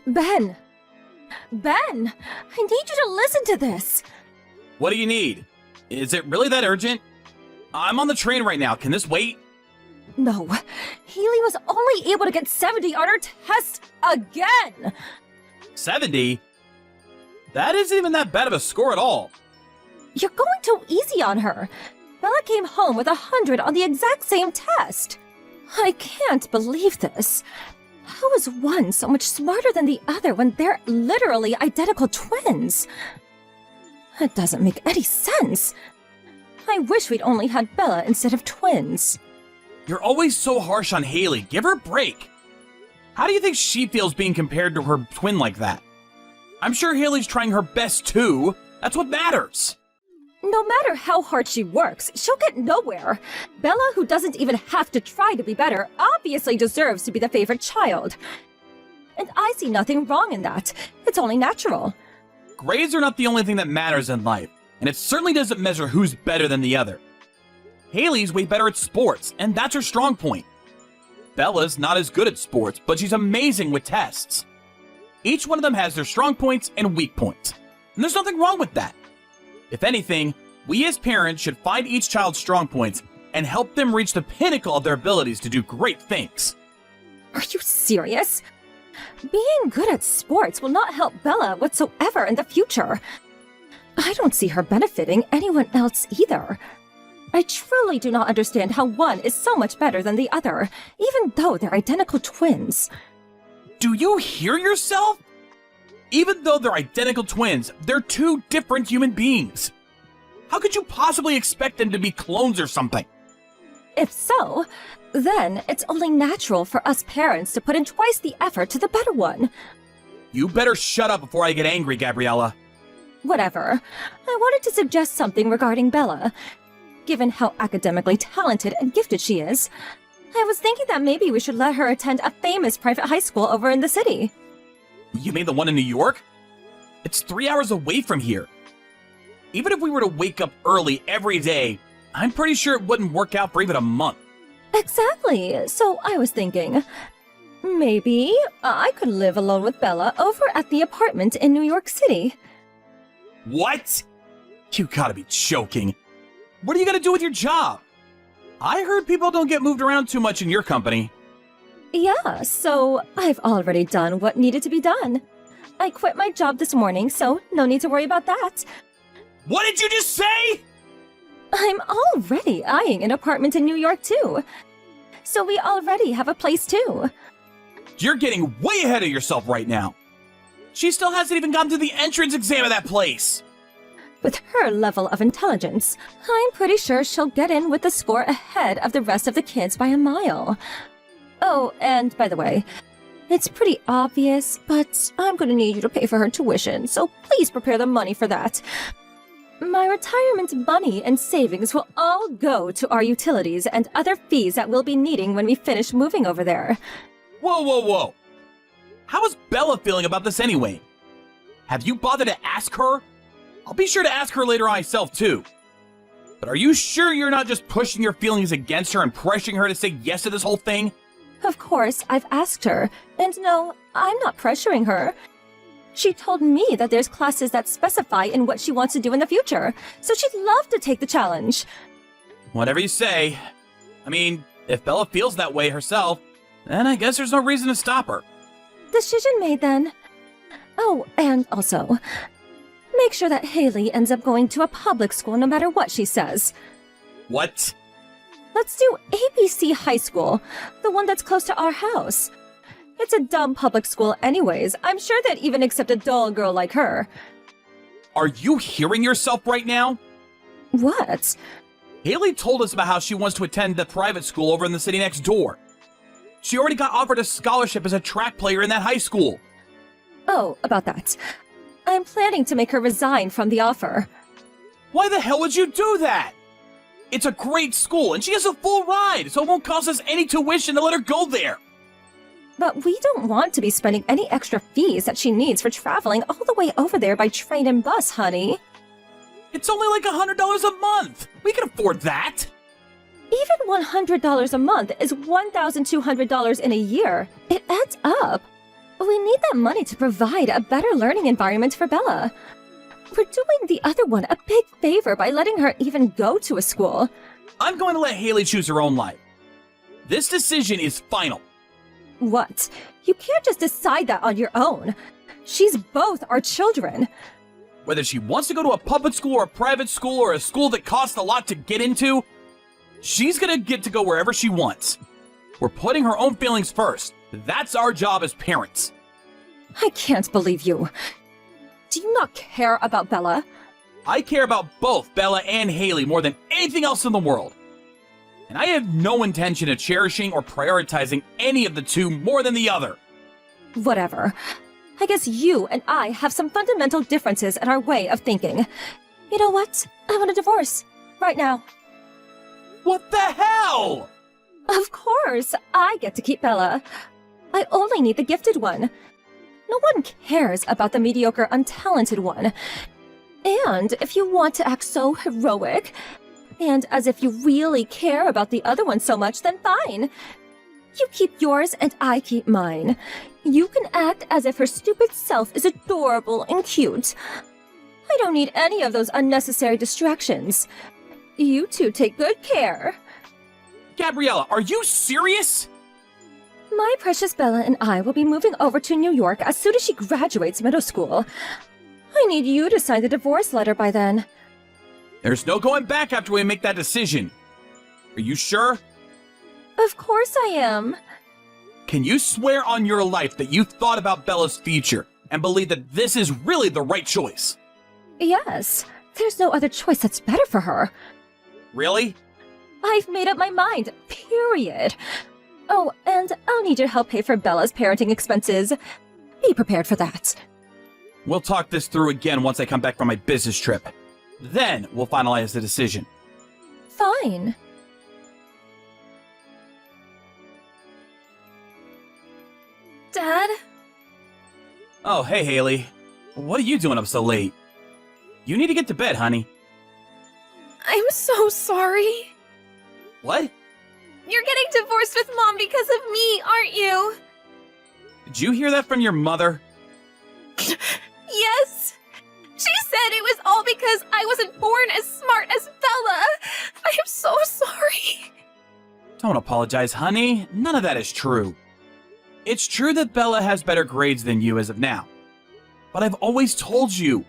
Ben! Ben! I need you to listen to this! What do you need? Is it really that urgent? I'm on the train right now. Can this wait? No. Haley was only able to get 70 on her test again! 70? That isn't even that bad of a score at all. You're going too easy on her. Bella came home with 100 on the exact same test. I can't believe this. How is one so much smarter than the other when they're literally identical twins? It doesn't make any sense. I wish we'd only had Bella instead of twins. You're always so harsh on Haley. Give her a break. How do you think she feels being compared to her twin like that? I'm sure Haley's trying her best too. That's what matters. No matter how hard she works, she'll get nowhere. Bella, who doesn't even have to try to be better, obviously deserves to be the favorite child. And I see nothing wrong in that. It's only natural. Grades are not the only thing that matters in life, and it certainly doesn't measure who's better than the other. Haley's way better at sports, and that's her strong point. Bella's not as good at sports, but she's amazing with tests. Each one of them has their strong points and weak points, and there's nothing wrong with that. If anything, we as parents should find each child's strong points and help them reach the pinnacle of their abilities to do great things. Are you serious? Being good at sports will not help Bella whatsoever in the future. I don't see her benefiting anyone else either. I truly do not understand how one is so much better than the other, even though they're identical twins. Do you hear yourself? Even though they're identical twins, they're two different human beings. How could you possibly expect them to be clones or something? If so, then it's only natural for us parents to put in twice the effort to the better one. You better shut up before I get angry, Gabriella. Whatever. I wanted to suggest something regarding Bella. Given how academically talented and gifted she is, I was thinking that maybe we should let her attend a famous private high school over in the city. You mean the one in New York? It's 3 hours away from here. Even if we were to wake up early every day, I'm pretty sure it wouldn't work out for even a month. Exactly. So I was thinking, maybe I could live alone with Bella over at the apartment in New York City. What? You gotta be joking. What are you gonna do with your job? I heard people don't get moved around too much in your company. Yeah, so I've already done what needed to be done. I quit my job this morning, so no need to worry about that. What did you just say? I'm already eyeing an apartment in New York, too. So we already have a place, too. You're getting way ahead of yourself right now. She still hasn't even gotten to the entrance exam of that place. With her level of intelligence, I'm pretty sure she'll get in with the score ahead of the rest of the kids by a mile. Oh, and by the way, it's pretty obvious, but I'm gonna need you to pay for her tuition, so please prepare the money for that. My retirement money and savings will all go to our utilities and other fees that we'll be needing when we finish moving over there. Whoa, whoa, whoa. How is Bella feeling about this anyway? Have you bothered to ask her? I'll be sure to ask her later on myself too. But are you sure you're not just pushing your feelings against her and pressuring her to say yes to this whole thing? Of course, I've asked her, and no, I'm not pressuring her. She told me that there's classes that specify in what she wants to do in the future, so she'd love to take the challenge. Whatever you say. I mean, if Bella feels that way herself, then I guess there's no reason to stop her. Decision made then. Oh, and also, make sure that Haley ends up going to a public school no matter what she says. What? Let's do ABC High School, the one that's close to our house. It's a dumb public school anyways. I'm sure they'd even accept a dull girl like her. Are you hearing yourself right now? What? Haley told us about how she wants to attend the private school over in the city next door. She already got offered a scholarship as a track player in that high school. Oh, about that. I'm planning to make her resign from the offer. Why the hell would you do that? It's a great school, and she has a full ride, so it won't cost us any tuition to let her go there. But we don't want to be spending any extra fees that she needs for traveling all the way over there by train and bus, honey. It's only like $100 a month. We can afford that. Even $100 a month is $1,200 in a year. It adds up. We need that money to provide a better learning environment for Bella. We're doing the other one a big favor by letting her even go to a school. I'm going to let Haley choose her own life. This decision is final. What? You can't just decide that on your own. She's both our children. Whether she wants to go to a public school or a private school or a school that costs a lot to get into, she's gonna get to go wherever she wants. We're putting her own feelings first. That's our job as parents. I can't believe you. Do you not care about Bella? I care about both Bella and Haley more than anything else in the world. And I have no intention of cherishing or prioritizing any of the two more than the other. Whatever. I guess you and I have some fundamental differences in our way of thinking. You know what? I want a divorce. Right now. What the hell? Of course, I get to keep Bella. I only need the gifted one. No one cares about the mediocre, untalented one. And if you want to act so heroic, and as if you really care about the other one so much, then fine. You keep yours and I keep mine. You can act as if her stupid self is adorable and cute. I don't need any of those unnecessary distractions. You two take good care. Gabriella, are you serious? My precious Bella and I will be moving over to New York as soon as she graduates middle school. I need you to sign the divorce letter by then. There's no going back after we make that decision. Are you sure? Of course I am. Can you swear on your life that you thought about Bella's future and believe that this is really the right choice? Yes. There's no other choice that's better for her. Really? I've made up my mind, period. Oh, and I'll need your help pay for Bella's parenting expenses. Be prepared for that. We'll talk this through again once I come back from my business trip. Then we'll finalize the decision. Fine. Dad? Oh, hey, Haley. What are you doing up so late? You need to get to bed, honey. I'm so sorry. What? You're getting divorced with Mom because of me, aren't you? Did you hear that from your mother? Yes. She said it was all because I wasn't born as smart as Bella. I am so sorry. Don't apologize, honey. None of that is true. It's true that Bella has better grades than you as of now. But I've always told you,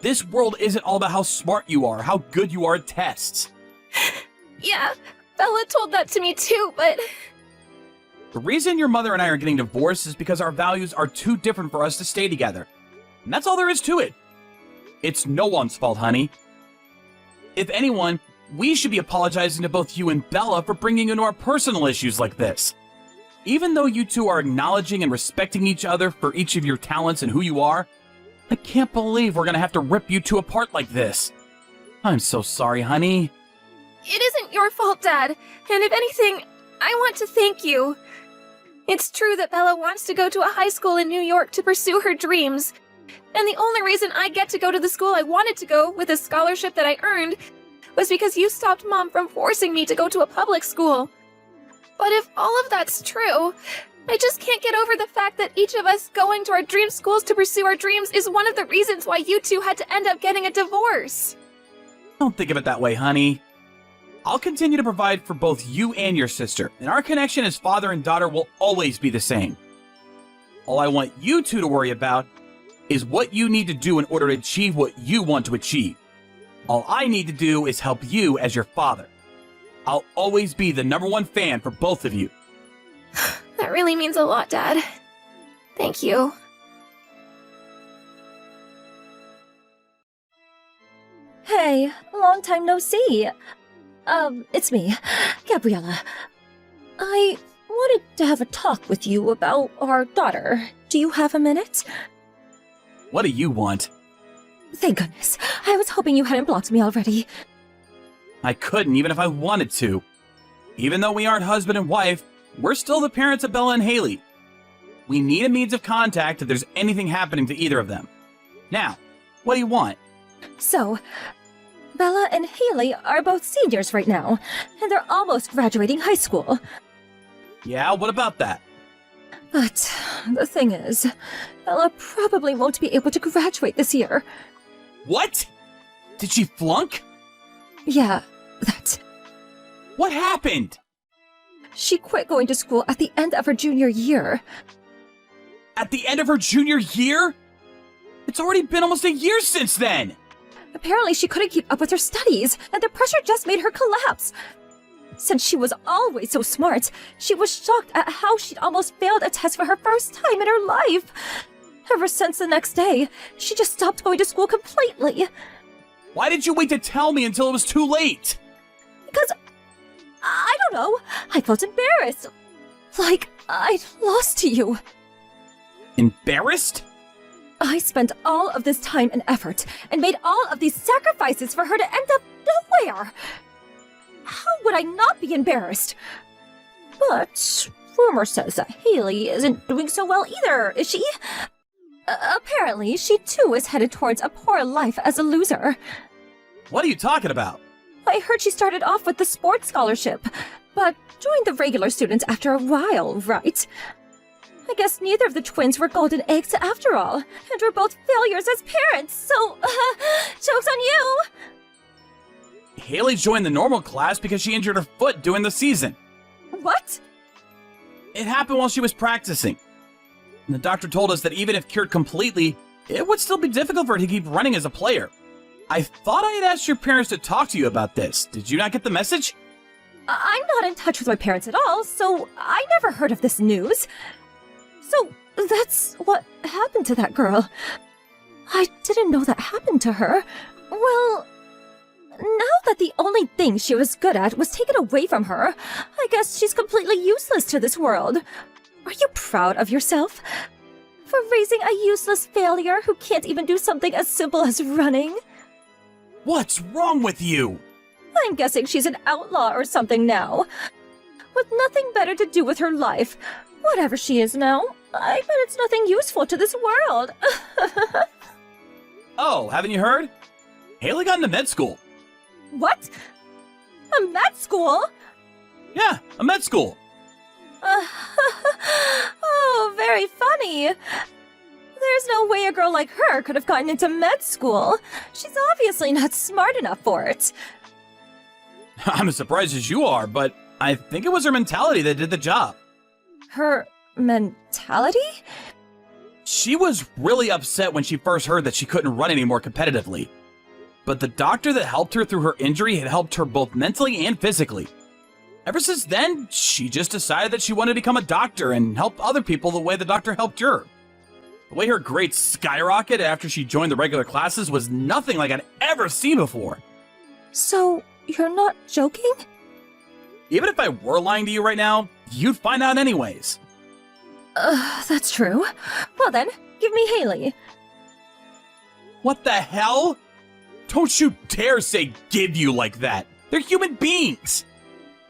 this world isn't all about how smart you are, how good you are at tests. Yeah, Bella told that to me too, but... The reason your mother and I are getting divorced is because our values are too different for us to stay together. And that's all there is to it. It's no one's fault, honey. If anyone, we should be apologizing to both you and Bella for bringing into our personal issues like this. Even though you two are acknowledging and respecting each other for each of your talents and who you are, I can't believe we're gonna have to rip you two apart like this. I'm so sorry, honey. It isn't your fault, Dad. And if anything, I want to thank you. It's true that Bella wants to go to a high school in New York to pursue her dreams. And the only reason I get to go to the school I wanted to go with a scholarship that I earned was because you stopped Mom from forcing me to go to a public school. But if all of that's true, I just can't get over the fact that each of us going to our dream schools to pursue our dreams is one of the reasons why you two had to end up getting a divorce. Don't think of it that way, honey. I'll continue to provide for both you and your sister, and our connection as father and daughter will always be the same. All I want you two to worry about is what you need to do in order to achieve what you want to achieve. All I need to do is help you as your father. I'll always be the #1 fan for both of you. That really means a lot, Dad. Thank you. Hey, long time no see. It's me, Gabriella. I wanted to have a talk with you about our daughter. Do you have a minute? What do you want? Thank goodness. I was hoping you hadn't blocked me already. I couldn't even if I wanted to. Even though we aren't husband and wife, we're still the parents of Bella and Haley. We need a means of contact if there's anything happening to either of them. Now, what do you want? So, Bella and Haley are both seniors right now, and they're almost graduating high school. Yeah, what about that? But the thing is, Bella probably won't be able to graduate this year. What? Did she flunk? Yeah, that. What happened? She quit going to school at the end of her junior year. At the end of her junior year? It's already been almost a year since then! Apparently she couldn't keep up with her studies, and the pressure just made her collapse. Since she was always so smart, she was shocked at how she'd almost failed a test for her first time in her life. Ever since the next day, she just stopped going to school completely. Why did you wait to tell me until it was too late? Because, I don't know, I felt embarrassed. Like I'd lost to you. Embarrassed? I spent all of this time and effort and made all of these sacrifices for her to end up nowhere. How would I not be embarrassed? But rumor says that Haley isn't doing so well either, is she? Apparently, she too is headed towards a poor life as a loser. What are you talking about? I heard she started off with the sports scholarship, but joined the regular students after a while, right? I guess neither of the twins were golden eggs after all, and we're both failures as parents, so, joke's on you! Haley joined the normal class because she injured her foot during the season. What? It happened while she was practicing. And the doctor told us that even if cured completely, it would still be difficult for her to keep running as a player. I thought I had asked your parents to talk to you about this. Did you not get the message? I'm not in touch with my parents at all, so I never heard of this news. So, that's what happened to that girl. I didn't know that happened to her. Well, now that the only thing she was good at was taken away from her, I guess she's completely useless to this world. Are you proud of yourself? For raising a useless failure who can't even do something as simple as running? What's wrong with you? I'm guessing she's an outlaw or something now. With nothing better to do with her life. Whatever she is now, I bet it's nothing useful to this world. Oh, haven't you heard? Haley got into med school. What? A med school? Yeah, a med school. Oh, very funny. There's no way a girl like her could have gotten into med school. She's obviously not smart enough for it. I'm as surprised as you are, but I think it was her mentality that did the job. Her mentality? She was really upset when she first heard that she couldn't run anymore competitively. But the doctor that helped her through her injury had helped her both mentally and physically. Ever since then, she just decided that she wanted to become a doctor and help other people the way the doctor helped her. The way her grades skyrocketed after she joined the regular classes was nothing like I'd ever seen before. So, you're not joking? Even if I were lying to you right now, you'd find out anyways. That's true. Well then, give me Haley. What the hell? Don't you dare say give you like that. They're human beings.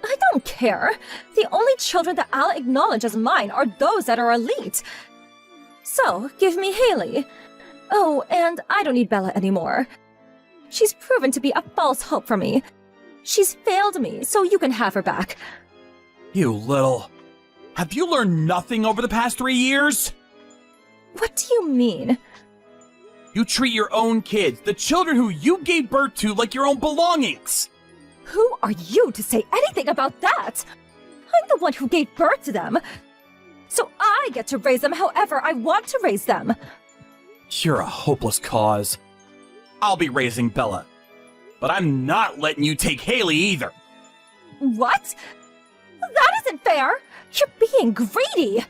I don't care. The only children that I'll acknowledge as mine are those that are elite. So, give me Haley. Oh, and I don't need Bella anymore. She's proven to be a false hope for me. She's failed me, so you can have her back. You little... Have you learned nothing over the past 3 years? What do you mean? You treat your own kids, the children who you gave birth to, like your own belongings. Who are you to say anything about that? I'm the one who gave birth to them. So I get to raise them however I want to raise them. You're a hopeless cause. I'll be raising Bella. But I'm not letting you take Haley either. What? That isn't fair! You're being greedy!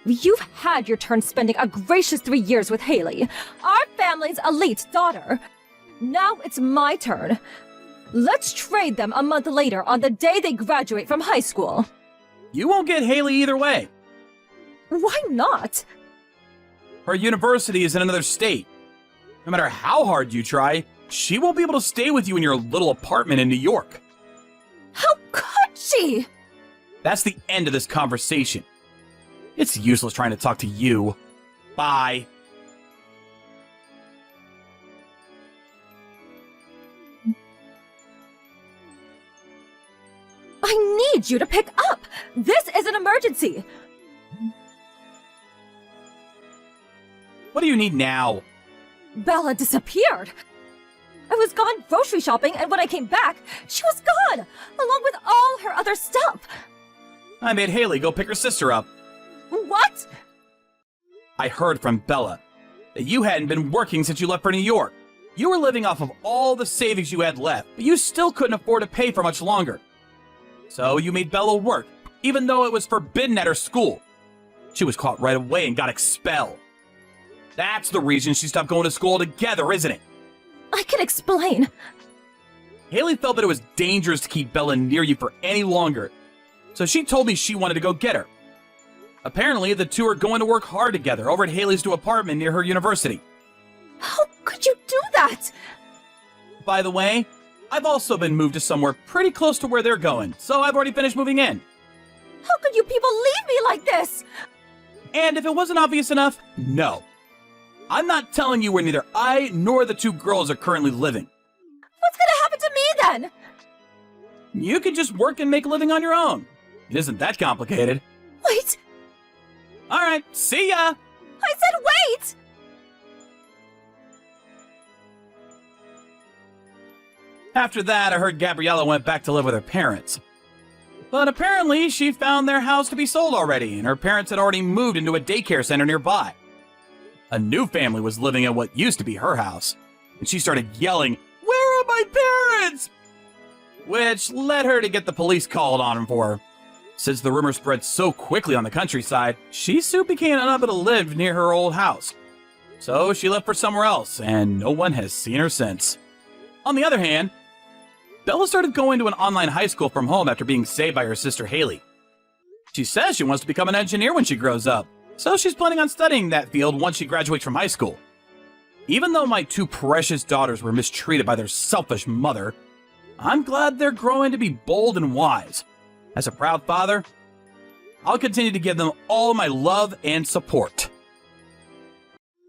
You've had your turn spending a gracious 3 years with Haley, our family's elite daughter. Now it's my turn. Let's trade them a month later on the day they graduate from high school. You won't get Haley either way. Why not? Her university is in another state. No matter how hard you try, she won't be able to stay with you in your little apartment in New York. How could she? That's the end of this conversation. It's useless trying to talk to you. Bye. I need you to pick up! This is an emergency! What do you need now? Bella disappeared! I was gone grocery shopping, and when I came back, she was gone, along with all her other stuff. I made Haley go pick her sister up. What? I heard from Bella that you hadn't been working since you left for New York. You were living off of all the savings you had left, but you still couldn't afford to pay for much longer. So you made Bella work, even though it was forbidden at her school. She was caught right away and got expelled. That's the reason she stopped going to school altogether, isn't it? I can explain. Haley felt that it was dangerous to keep Bella near you for any longer, so she told me she wanted to go get her. Apparently, the two are going to work hard together over at Haley's new apartment near her university. How could you do that? By the way, I've also been moved to somewhere pretty close to where they're going, so I've already finished moving in. How could you people leave me like this? And if it wasn't obvious enough, no. I'm not telling you where neither I nor the two girls are currently living. What's gonna happen to me then? You can just work and make a living on your own. It isn't that complicated. Wait, Alright, see ya! I said wait! After that, I heard Gabriella went back to live with her parents. But apparently, she found their house to be sold already, and her parents had already moved into a daycare center nearby. A new family was living in what used to be her house, and she started yelling, "Where are my parents?" Which led her to get the police called on him for her. Since the rumor spread so quickly on the countryside, she soon became unable to live near her old house. So she left for somewhere else, and no one has seen her since. On the other hand, Bella started going to an online high school from home after being saved by her sister Haley. She says she wants to become an engineer when she grows up, so she's planning on studying that field once she graduates from high school. Even though my two precious daughters were mistreated by their selfish mother, I'm glad they're growing to be bold and wise. As a proud father, I'll continue to give them all my love and support.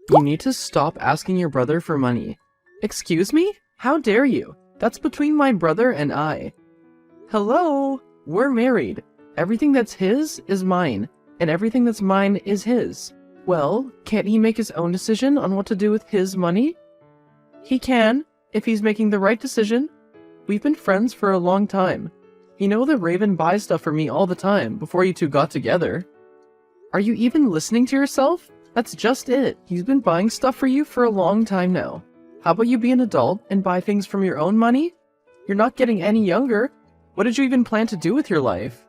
You need to stop asking your brother for money. Excuse me? How dare you? That's between my brother and I. Hello? We're married. Everything that's his is mine, and everything that's mine is his. Well, can't he make his own decision on what to do with his money? He can, if he's making the right decision. We've been friends for a long time. You know that Raven buys stuff for me all the time before you two got together. Are you even listening to yourself? That's just it. He's been buying stuff for you for a long time now. How about you be an adult and buy things from your own money? You're not getting any younger. What did you even plan to do with your life?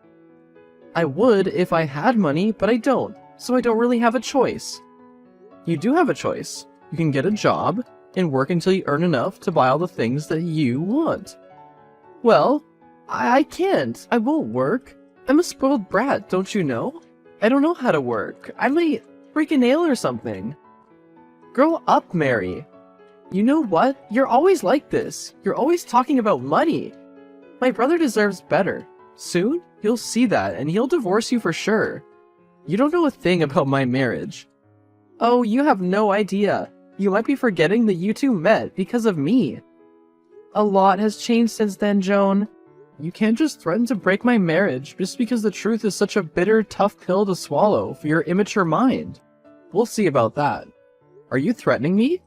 I would if I had money, but I don't, so I don't really have a choice. You do have a choice. You can get a job and work until you earn enough to buy all the things that you want. Well, I can't. I won't work. I'm a spoiled brat, don't you know? I don't know how to work. I might break a nail or something. Grow up, Mary. You know what? You're always like this. You're always talking about money. My brother deserves better. Soon, he'll see that and he'll divorce you for sure. You don't know a thing about my marriage. Oh, you have no idea. You might be forgetting that you two met because of me. A lot has changed since then, Joan. You can't just threaten to break my marriage just because the truth is such a bitter, tough pill to swallow for your immature mind. We'll see about that. Are you threatening me?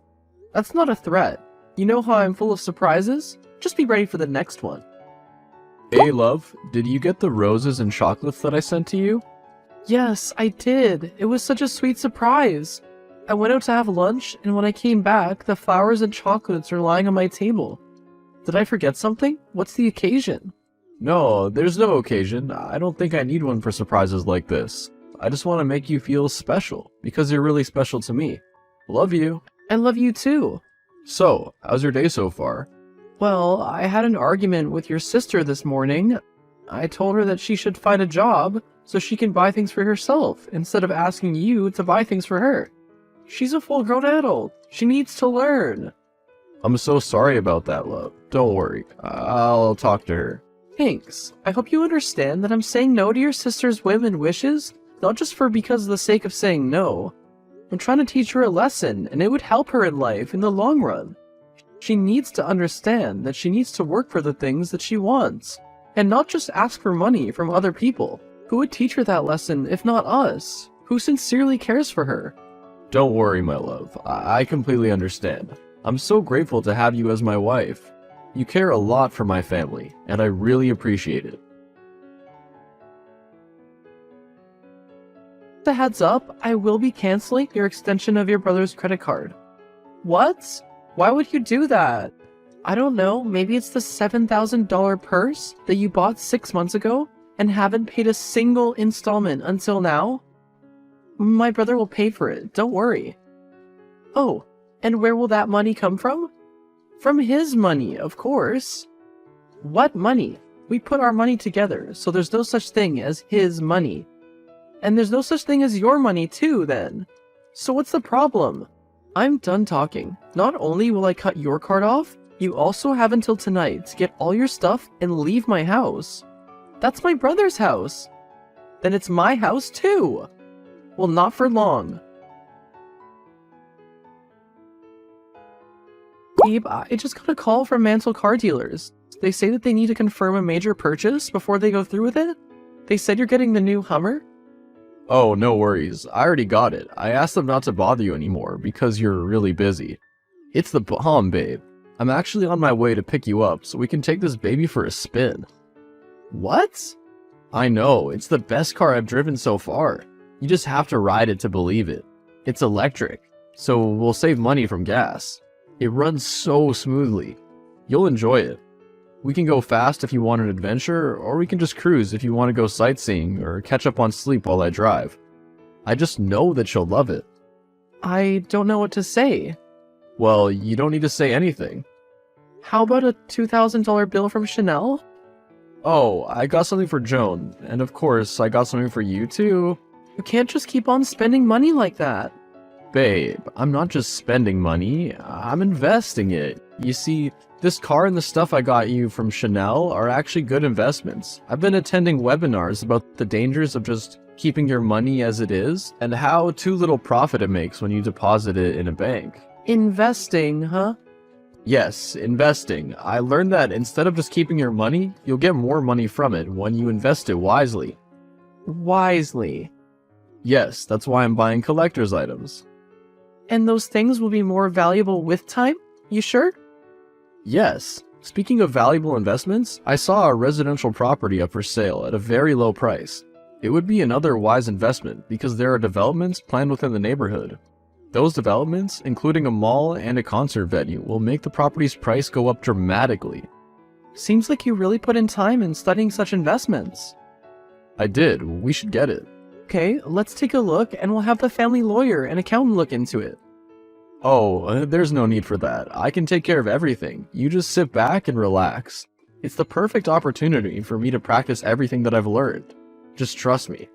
That's not a threat. You know how I'm full of surprises? Just be ready for the next one. Hey, love, did you get the roses and chocolates that I sent to you? Yes, I did. It was such a sweet surprise. I went out to have lunch, and when I came back, the flowers and chocolates were lying on my table. Did I forget something? What's the occasion? No, there's no occasion. I don't think I need one for surprises like this. I just want to make you feel special, because you're really special to me. Love you. I love you too. So, how's your day so far? Well, I had an argument with your sister this morning. I told her that she should find a job so she can buy things for herself instead of asking you to buy things for her. She's a full-grown adult. She needs to learn. I'm so sorry about that, love. Don't worry. I'll talk to her. Thanks. I hope you understand that I'm saying no to your sister's whim and wishes, not just because of the sake of saying no. I'm trying to teach her a lesson, and it would help her in life in the long run. She needs to understand that she needs to work for the things that she wants, and not just ask for money from other people. Who would teach her that lesson if not us, who sincerely cares for her? Don't worry, my love. I completely understand. I'm so grateful to have you as my wife. You care a lot for my family, and I really appreciate it. The heads up, I will be canceling your extension of your brother's credit card. What? Why would you do that? I don't know, maybe it's the $7,000 purse that you bought 6 months ago and haven't paid a single installment until now? My brother will pay for it, don't worry. Oh, and where will that money come from? From his money, of course. What money? We put our money together, so there's no such thing as his money. And there's no such thing as your money too, then. So what's the problem? I'm done talking. Not only will I cut your card off, you also have until tonight to get all your stuff and leave my house. That's my brother's house. Then it's my house too. Well, not for long. Babe, I just got a call from Mantle Car Dealers. They say that they need to confirm a major purchase before they go through with it. They said you're getting the new Hummer. Oh, no worries. I already got it. I asked them not to bother you anymore because you're really busy. It's the bomb, babe. I'm actually on my way to pick you up so we can take this baby for a spin. What? I know, it's the best car I've driven so far. You just have to ride it to believe it. It's electric, so we'll save money from gas. It runs so smoothly. You'll enjoy it. We can go fast if you want an adventure, or we can just cruise if you want to go sightseeing or catch up on sleep while I drive. I just know that you'll love it. I don't know what to say. Well, you don't need to say anything. How about a $2,000 bill from Chanel? Oh, I got something for Joan, and of course, I got something for you too. You can't just keep on spending money like that. Babe, I'm not just spending money, I'm investing it. You see, this car and the stuff I got you from Chanel are actually good investments. I've been attending webinars about the dangers of just keeping your money as it is, and how too little profit it makes when you deposit it in a bank. Investing, huh? Yes, investing. I learned that instead of just keeping your money, you'll get more money from it when you invest it wisely. Wisely? Yes, that's why I'm buying collector's items. And those things will be more valuable with time? You sure? Yes. Speaking of valuable investments, I saw a residential property up for sale at a very low price. It would be another wise investment because there are developments planned within the neighborhood. Those developments, including a mall and a concert venue, will make the property's price go up dramatically. Seems like you really put in time in studying such investments. I did. We should get it. Okay, let's take a look and we'll have the family lawyer and accountant look into it. Oh, there's no need for that. I can take care of everything. You just sit back and relax. It's the perfect opportunity for me to practice everything that I've learned. Just trust me.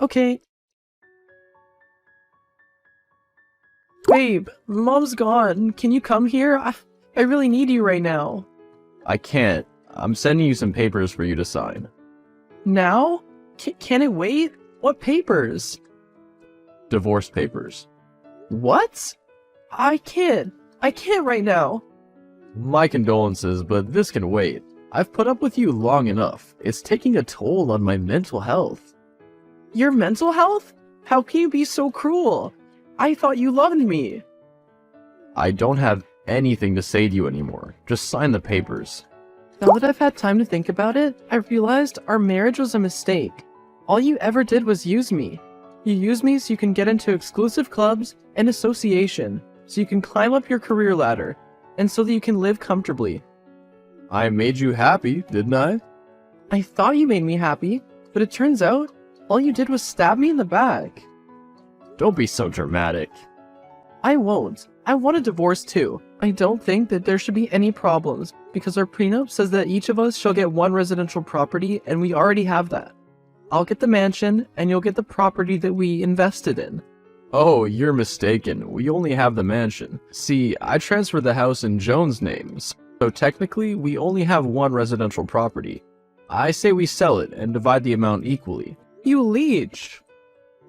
Okay. Babe, Mom's gone. Can you come here? I really need you right now. I can't. I'm sending you some papers for you to sign. Now? Can it wait? What papers? Divorce papers. What? I can't right now. My condolences, but this can wait. I've put up with you long enough. It's taking a toll on my mental health. Your mental health? How can you be so cruel? I thought you loved me. I don't have anything to say to you anymore. Just sign the papers. Now that I've had time to think about it, I realized our marriage was a mistake. All you ever did was use me. You use me so you can get into exclusive clubs and association, so you can climb up your career ladder, and so that you can live comfortably. I made you happy, didn't I? I thought you made me happy, but it turns out all you did was stab me in the back. Don't be so dramatic. I won't. I want a divorce too. I don't think that there should be any problems, because our prenup says that each of us shall get one residential property, and we already have that. I'll get the mansion, and you'll get the property that we invested in. Oh, you're mistaken. We only have the mansion. See, I transferred the house in Joan's name, so technically we only have one residential property. I say we sell it and divide the amount equally. You leech!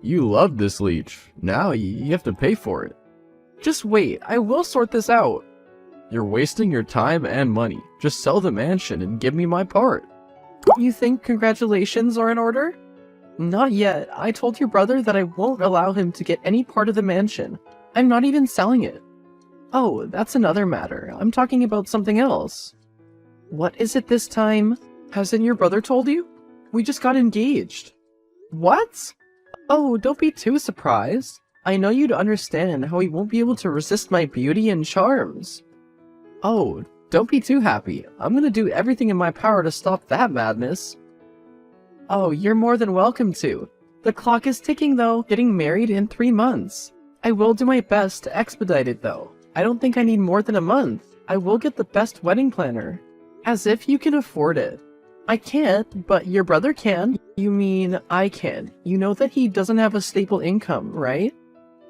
You love this leech. Now you have to pay for it. Just wait, I will sort this out. You're wasting your time and money. Just sell the mansion and give me my part. You think congratulations are in order? Not yet. I told your brother that I won't allow him to get any part of the mansion. I'm not even selling it. Oh, that's another matter. I'm talking about something else. What is it this time? Hasn't your brother told you? We just got engaged. What? Oh, don't be too surprised. I know you'd understand how he won't be able to resist my beauty and charms. Oh, don't be too happy. I'm gonna do everything in my power to stop that madness. Oh, you're more than welcome to. The clock is ticking though, getting married in 3 months. I will do my best to expedite it though. I don't think I need more than a month. I will get the best wedding planner. As if you can afford it. I can't, but your brother can. You mean I can. You know that he doesn't have a stable income, right?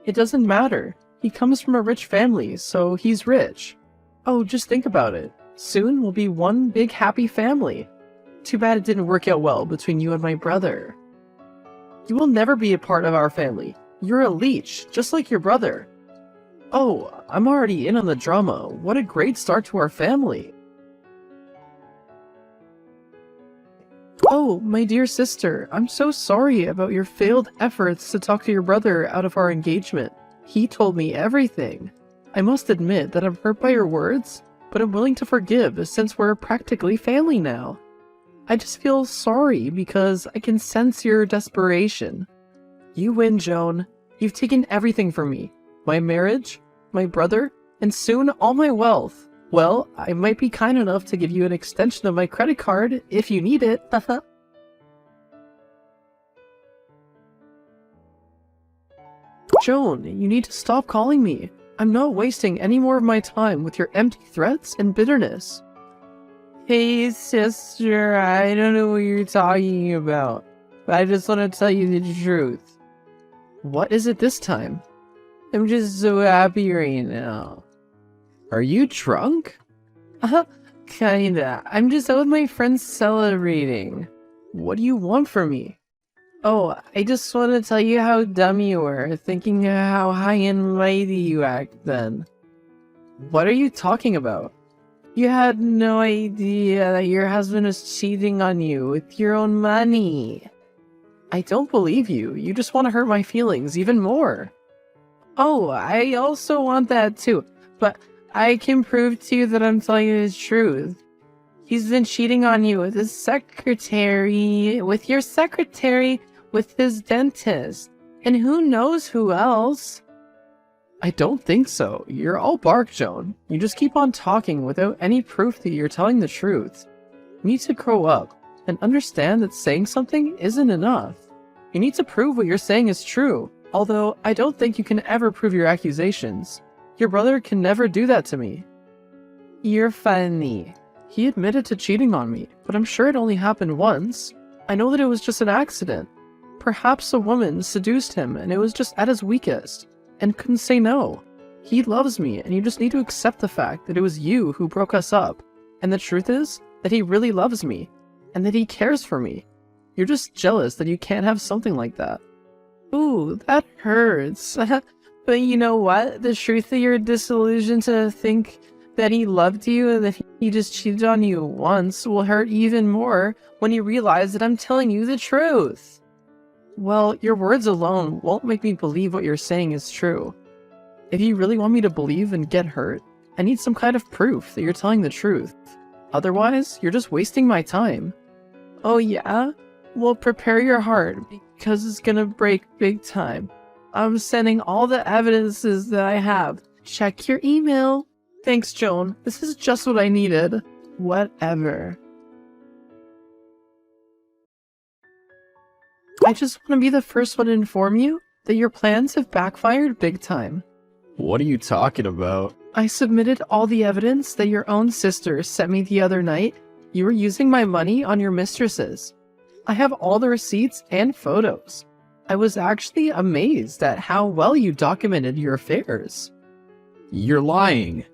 It doesn't matter. He comes from a rich family, so he's rich. Oh, just think about it. Soon we'll be one big happy family. Too bad it didn't work out well between you and my brother. You will never be a part of our family. You're a leech, just like your brother. Oh, I'm already in on the drama. What a great start to our family. Oh, my dear sister, I'm so sorry about your failed efforts to talk to your brother out of our engagement. He told me everything. I must admit that I'm hurt by your words, but I'm willing to forgive since we're practically family now. I just feel sorry because I can sense your desperation. You win, Joan. You've taken everything from me. My marriage, my brother, and soon all my wealth. Well, I might be kind enough to give you an extension of my credit card if you need it. Joan, you need to stop calling me. I'm not wasting any more of my time with your empty threats and bitterness. Hey, sister, I don't know what you're talking about, but I just want to tell you the truth. What is it this time? I'm just so happy right now. Are you drunk? Kinda. I'm just out with my friends celebrating. What do you want from me? Oh, I just want to tell you how dumb you were, thinking how high and mighty you act then. What are you talking about? You had no idea that your husband was cheating on you with your own money. I don't believe you. You just want to hurt my feelings even more. Oh, I also want that too, but I can prove to you that I'm telling you the truth. He's been cheating on you with his secretary, with your secretary, with his dentist, and who knows who else. I don't think so. You're all bark, Joan. You just keep on talking without any proof that you're telling the truth. You need to grow up and understand that saying something isn't enough. You need to prove what you're saying is true, although I don't think you can ever prove your accusations. Your brother can never do that to me. You're funny. He admitted to cheating on me, but I'm sure it only happened once. I know that it was just an accident. Perhaps a woman seduced him and it was just at his weakest, and couldn't say no. He loves me, and you just need to accept the fact that it was you who broke us up. And the truth is that he really loves me, and that he cares for me. You're just jealous that you can't have something like that. Ooh, that hurts. But you know what? The truth that you're disillusioned to think that he loved you and that he just cheated on you once will hurt even more when you realize that I'm telling you the truth. Well, your words alone won't make me believe what you're saying is true. If you really want me to believe and get hurt, I need some kind of proof that you're telling the truth. Otherwise, you're just wasting my time. Oh yeah? Well, prepare your heart, because it's gonna break big time. I'm sending all the evidences that I have. Check your email. Thanks, Joan. This is just what I needed. Whatever. I just want to be the first one to inform you that your plans have backfired big time. What are you talking about? I submitted all the evidence that your own sister sent me the other night. You were using my money on your mistresses. I have all the receipts and photos. I was actually amazed at how well you documented your affairs. You're lying.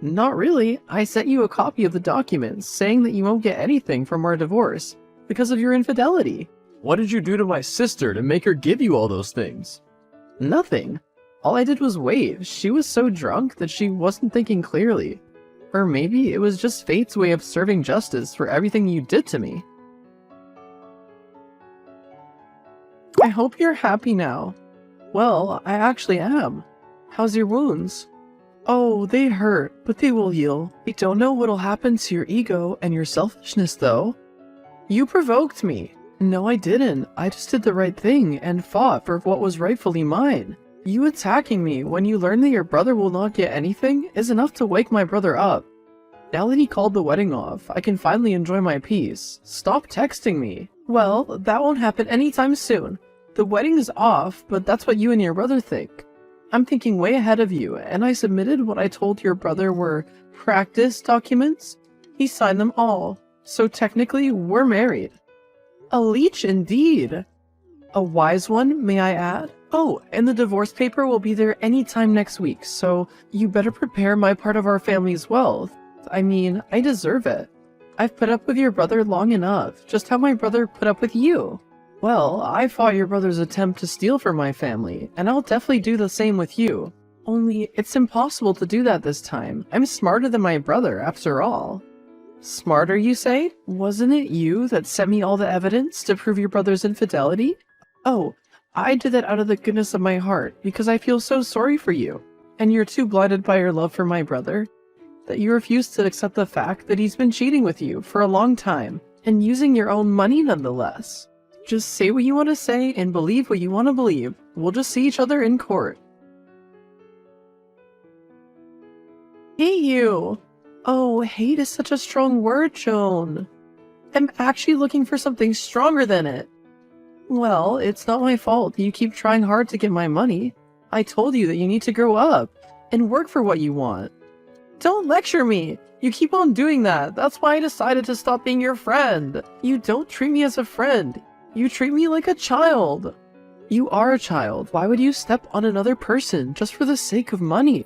Not really. I sent you a copy of the documents saying that you won't get anything from our divorce because of your infidelity. What did you do to my sister to make her give you all those things? Nothing. All I did was wave. She was so drunk that she wasn't thinking clearly. Or maybe it was just fate's way of serving justice for everything you did to me. I hope you're happy now. Well, I actually am. How's your wounds? Oh, they hurt, but they will heal. I don't know what'll happen to your ego and your selfishness, though. You provoked me. No, I didn't. I just did the right thing and fought for what was rightfully mine. You attacking me when you learn that your brother will not get anything is enough to wake my brother up. Now that he called the wedding off, I can finally enjoy my peace. Stop texting me. Well, that won't happen anytime soon. The wedding is off, but that's what you and your brother think. I'm thinking way ahead of you, and I submitted what I told your brother were practice documents. He signed them all, so technically we're married. A leech indeed. A wise one, may I add? Oh, and the divorce paper will be there anytime next week, so you better prepare my part of our family's wealth. I mean, I deserve it. I've put up with your brother long enough, just how my brother put up with you. Well, I fought your brother's attempt to steal from my family, and I'll definitely do the same with you. Only, it's impossible to do that this time. I'm smarter than my brother, after all. Smarter, you say? Wasn't it you that sent me all the evidence to prove your brother's infidelity? Oh, I did that out of the goodness of my heart, because I feel so sorry for you. And you're too blinded by your love for my brother, that you refuse to accept the fact that he's been cheating with you for a long time, and using your own money nonetheless. Just say what you want to say and believe what you want to believe. We'll just see each other in court. Hey you! Oh, hate is such a strong word, Joan. I'm actually looking for something stronger than it. Well, it's not my fault that you keep trying hard to get my money. I told you that you need to grow up and work for what you want. Don't lecture me! You keep on doing that. That's why I decided to stop being your friend. You don't treat me as a friend. You treat me like a child. You are a child. Why would you step on another person just for the sake of money?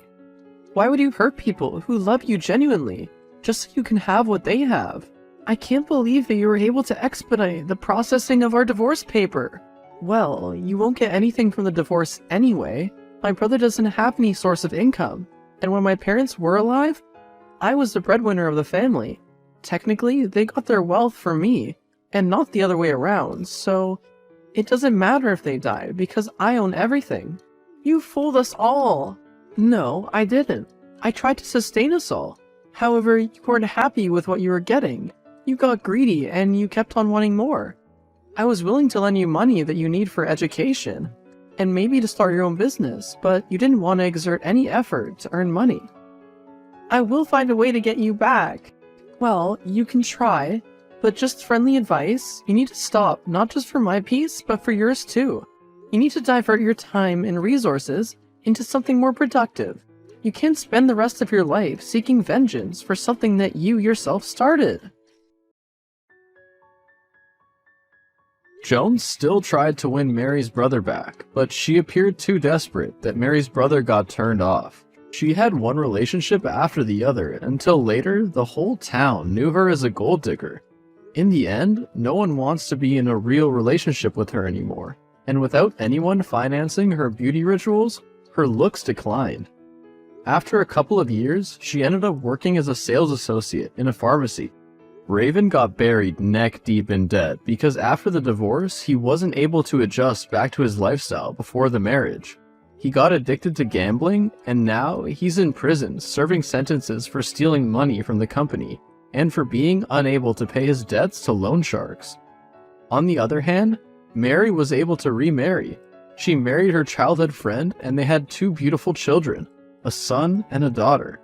Why would you hurt people who love you genuinely, just so you can have what they have? I can't believe that you were able to expedite the processing of our divorce paper. Well, you won't get anything from the divorce anyway. My brother doesn't have any source of income, and when my parents were alive, I was the breadwinner of the family. Technically, they got their wealth from me, and not the other way around, so it doesn't matter if they die, because I own everything. You fooled us all! No, I didn't. I tried to sustain us all. However, you weren't happy with what you were getting. You got greedy, and you kept on wanting more. I was willing to lend you money that you need for education, and maybe to start your own business, but you didn't want to exert any effort to earn money. I will find a way to get you back. Well, you can try, but just friendly advice, you need to stop, not just for my peace, but for yours too. You need to divert your time and resources into something more productive. You can't spend the rest of your life seeking vengeance for something that you yourself started. Joan still tried to win Mary's brother back, but she appeared too desperate that Mary's brother got turned off. She had one relationship after the other until later the whole town knew her as a gold digger. In the end, no one wants to be in a real relationship with her anymore, and without anyone financing her beauty rituals, her looks declined. After a couple of years, she ended up working as a sales associate in a pharmacy. Raven got buried neck deep in debt because after the divorce, he wasn't able to adjust back to his lifestyle before the marriage. He got addicted to gambling, and now he's in prison serving sentences for stealing money from the company and for being unable to pay his debts to loan sharks. On the other hand, Mary was able to remarry. She married her childhood friend and they had 2 beautiful children, a son and a daughter.